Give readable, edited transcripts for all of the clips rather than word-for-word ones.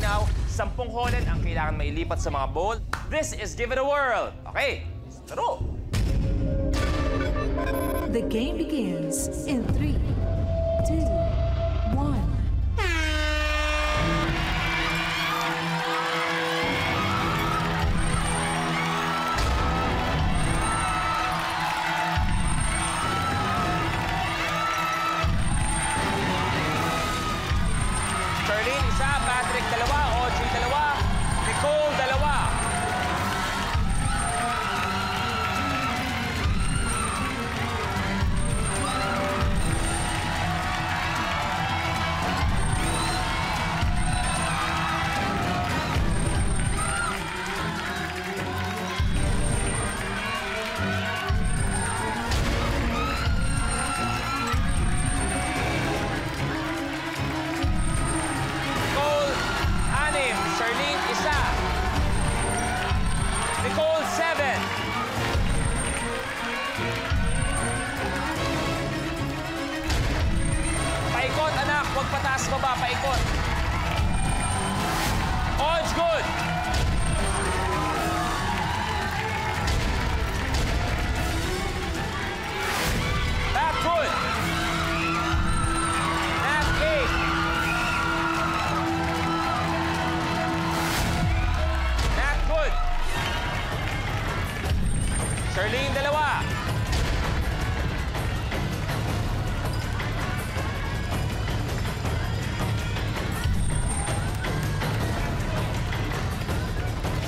malinaw, 10 holen ang kailangan mailipat sa mga bowl. This is Give It a Whirl. Okay, laro! The game begins in 3, 2, 1. Charlene, isa. Patrick, 2. Audrey, 2. Nicole, 2. Nicole, 6. Charlene, 1. Nicole, 7. Paikot, anak. Huwag pataas baba. Paikot. Odds, good. Back, good. Nat, 8. Nat, good. Charlene, 2.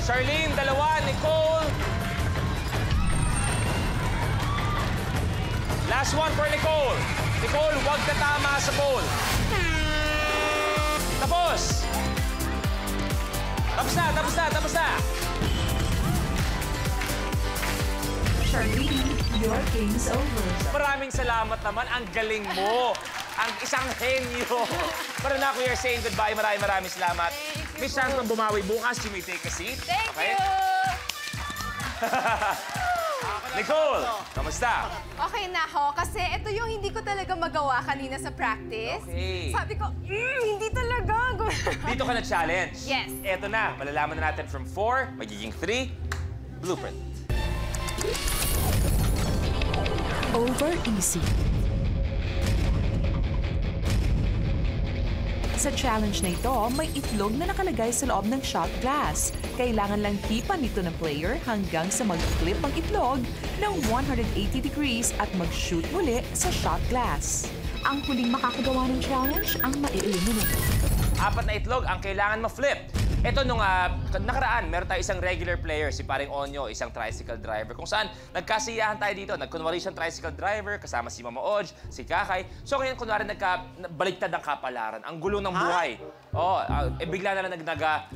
Charlene, 2. Nicole. Last one for Nicole. Nicole, huwag tatama sa pole. Tapos. Tapos na. Charlene, your game's over. Maraming salamat naman. Ang galing mo. Ang isang henyo. Pero na, we are saying goodbye. Maraming salamat. May chance kang bumawi bukas. You may take a seat. Thank Okay? you! Nicole, kamusta? Okay na ho, kasi ito yung hindi ko talaga magawa kanina sa practice. Okay. Sabi ko, hindi talaga. Dito ka na-challenge. Yes. Eto na. Malalaman na natin from 4, magiging 3. Blueprint. Over easy. Sa challenge na ito, may itlog na nakalagay sa loob ng shot glass. Kailangan lang hipan ito ng player hanggang sa mag-flip ang itlog ng 180 degrees at mag-shoot muli sa shot glass. Ang huling makakagawa ng challenge ang ma-eliminate. 4 na itlog ang kailangan ma-flip. Ito nung nakaraan, meron tayo isang regular player, si Paring Onyo, isang tricycle driver. Kung saan, nagkasiyahan tayo dito. Nagkunwari siyang tricycle driver, kasama si Mama Oj, si Kakay. So ngayon, kunwari, nagbaliktad ang kapalaran. Ang gulo ng buhay. Oo, bigla na lang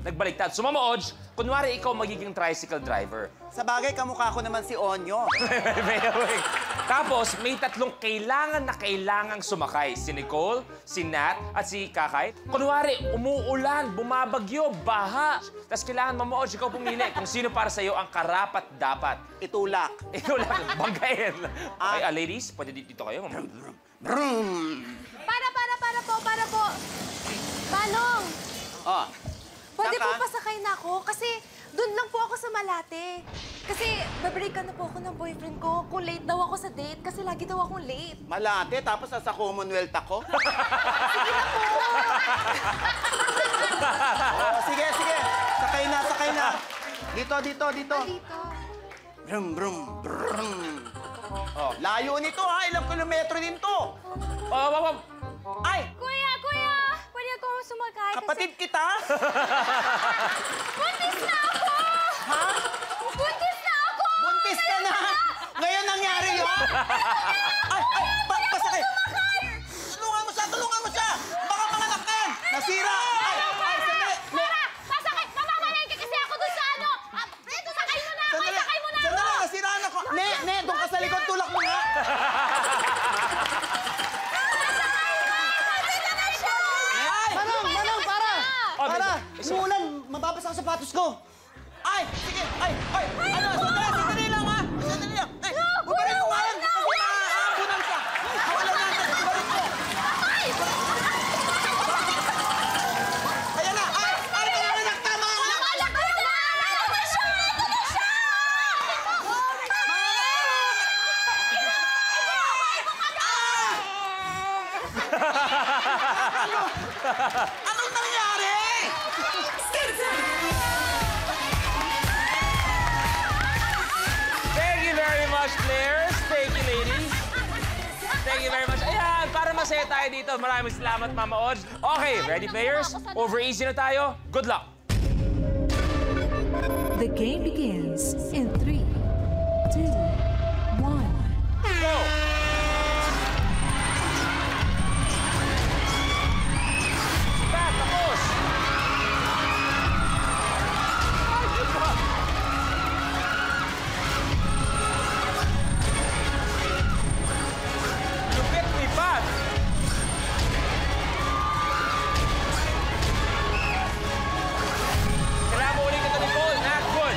nagbaliktad. So Mama Oj, kunwari ikaw magiging tricycle driver. Sa bagay, kamukha ko naman si Onyo. Tapos, may 3 kailangang sumakay. Si Nicole, si Nat, at si Kakay. Kunwari, umuulan, bumabagyo, baha. Tapos kailangan, Mama Oj, ikaw pumili kung sino para sa'yo ang karapat-dapat. Itulak. Ikaw lang, banggain. Okay, ladies, pwede dito kayo. Brum! Para po. Manong, Oh. pwede Saan po ka? pasakay na ako kasi doon lang po ako sa Malate. Kasi babreakan na po ako ng boyfriend ko kung late daw ako sa date kasi lagi daw akong late. Malate, tapos nasa Commonwealth ako. Oh, sige. Sakay na. Dito. Dito. Brum. Oh, layo nito ha. Ilang kilometro din to. Ay, Kuya! Pwede ako sumakay kapatid kita? Buntis na ako! Ha? Buntis na ako! Buntis ka na? Ngayon nangyari yun? Ay, pasakay! Tulungan mo siya! Baka manganak ka yan! Nasira! Ay, sandali! Pasakay! Mamamalengke kasi ako doon sa ano! Ito, sakay mo na ako! Sakay mo na ako! Sandali! Nasiraan ako! Ne, doon ka sa likod, tulak mo nga! Manong, para! Para! Isa- Umuulan, mababasa ang sapatos ko. Ay, sige! Ay! Ano? Sandali lang ha! Sandali lang! Ay! Bubarin mo nga yan! Kasi maaambunan ka! Wala na! Bubarin mo! Ayan na! Ay! Anong nangyari? Thank you very much, players. Thank you, ladies. Thank you very much. Ayan, para masaya tayo dito. Maraming salamat, Mama Odds. Okay, ready, players? Over easy na tayo. Good luck. The game begins in 3, 2, 1. Go! Back, tapos! Ay, good luck. Lupit ni Pat. Kailangan mo ulit ito ni Paul. Not good.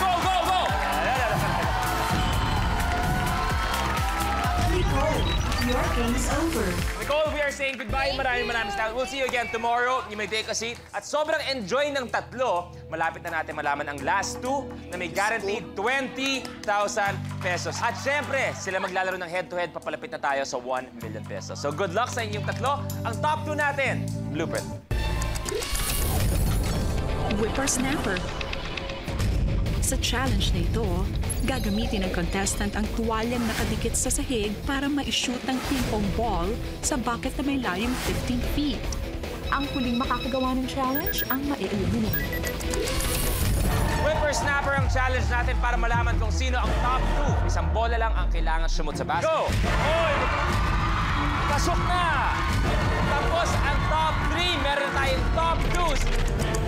Go, go, go! Nicole, your game's over. Nicole, we are saying goodbye. Maraming salamat. We'll see you again tomorrow. You may take a seat. At sobrang enjoy ng tatlo, malapit na natin malaman ang last two na may guaranteed 20,000 pesos. At syempre, sila maglalaro ng head-to-head. Papalapit na tayo sa 1 million pesos. So good luck sa inyong tatlo. Ang top two natin, Blueprint. Whippersnapper. Sa challenge na ito, gagamitin ng contestant ang tuwalyang nakadikit sa sahig para ma-shoot ang ping-pong ball sa bucket na may layong 15 feet. Ang huling makakagawa ng challenge ang ma-eliminate. Whippersnapper ang challenge natin para malaman kung sino ang top two. Isang bola lang ang kailangan sumot sa basket. Go! Oy! Pasok na! Tapos ang top 3, meron tayong top 2.